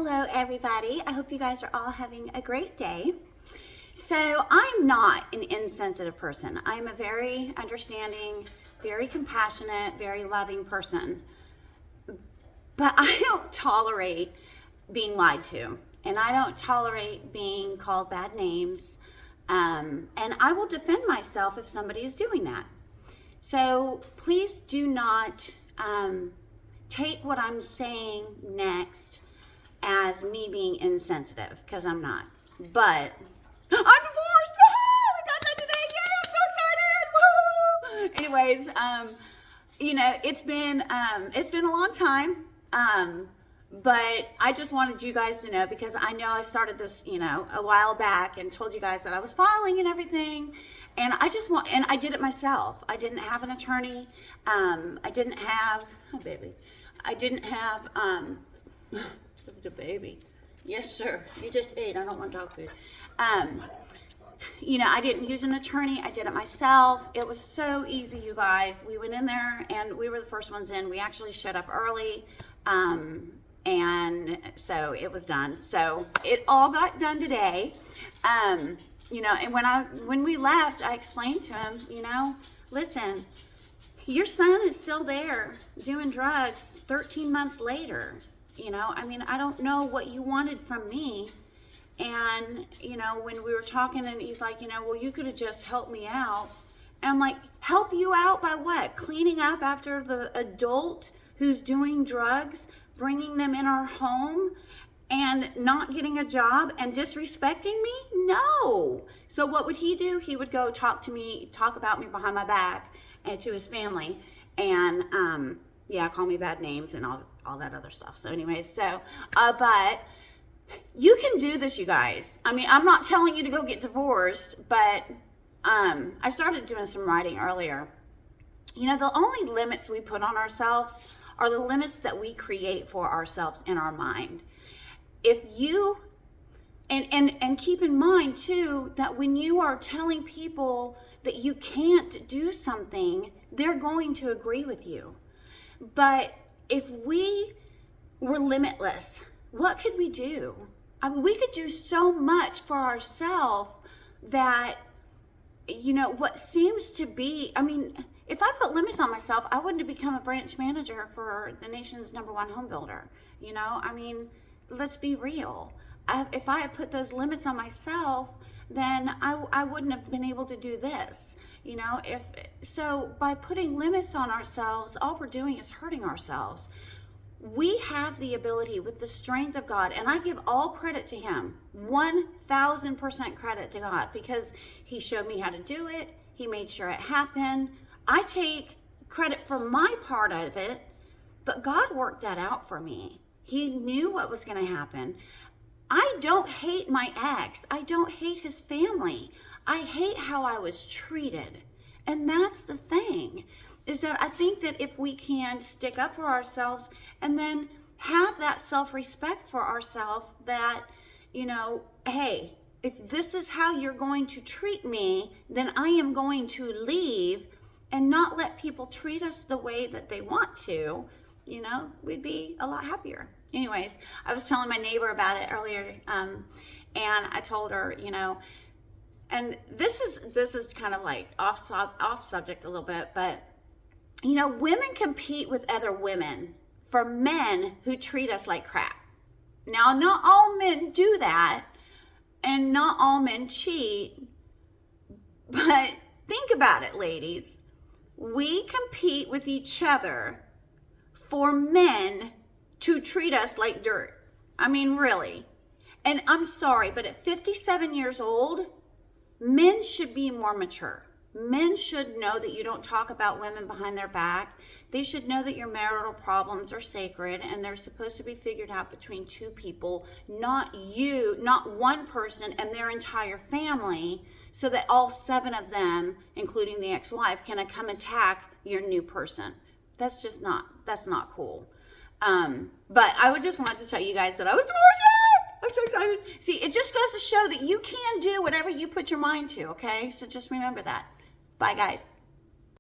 Hello, everybody. I hope you guys are all having a great day. So I'm not an insensitive person. I'm a very understanding, very compassionate, very loving person. But I don't tolerate being lied to, and I don't tolerate being called bad names. And I will defend myself if somebody is doing that. So please do not take what I'm saying next as me being insensitive, because I'm not. But I'm divorced. Woohoo! We got that today. Yeah, I'm so excited. Woohoo! Anyways, it's been a long time. But I just wanted you guys to know, because I know I started this, a while back and told you guys that I was filing and everything. And I did it myself. I didn't have an attorney. I didn't have the baby. Yes, sir. You just ate. I don't want dog food. I didn't use an attorney. I did it myself. It was so easy, you guys. We went in there and we were the first ones in. We actually showed up early. And so it was done. So it all got done today. And when we left, I explained to him, listen, your son is still there doing drugs 13 months later. I don't know what you wanted from me. And, when we were talking and he's like, well, you could have just helped me out. And I'm like, help you out by what? Cleaning up after the adult who's doing drugs, bringing them in our home and not getting a job and disrespecting me? No. So what would he do? He would go talk about me behind my back and to his family and, call me bad names and all that other stuff. So anyways, but you can do this, you guys. I'm not telling you to go get divorced, but I started doing some writing earlier. The only limits we put on ourselves are the limits that we create for ourselves in our mind. If you, and keep in mind too, that when you are telling people that you can't do something, they're going to agree with you. But if we were limitless, what could we do? We could do so much for ourselves that, what seems to be, if I put limits on myself, I wouldn't have become a branch manager for the nation's #1 home builder. Let's be real. If I had put those limits on myself, then I wouldn't have been able to do this. So by putting limits on ourselves, all we're doing is hurting ourselves. We have the ability with the strength of God, and I give all credit to him, 1,000% credit to God, because he showed me how to do it. He made sure it happened. I take credit for my part of it, but God worked that out for me. He knew what was going to happen. I don't hate my ex. I don't hate his family. I hate how I was treated. And that's the thing, is that I think that if we can stick up for ourselves and then have that self-respect for ourselves that, hey, if this is how you're going to treat me, then I am going to leave and not let people treat us the way that they want to, we'd be a lot happier. Anyways, I was telling my neighbor about it earlier, and I told her, and this is kind of like off subject a little bit, but women compete with other women for men who treat us like crap. Now, not all men do that, and not all men cheat, but think about it, ladies. We compete with each other for men to treat us like dirt. Really. And I'm sorry, but at 57 years old, men should be more mature. Men should know that you don't talk about women behind their back. They should know that your marital problems are sacred and they're supposed to be figured out between two people, not one person and their entire family, so that all 7 of them, including the ex-wife, can come attack your new person. That's not cool. But I would just wanted to tell you guys that I was divorced. I'm so excited. See, it just goes to show that you can do whatever you put your mind to, okay? So just remember that. Bye, guys.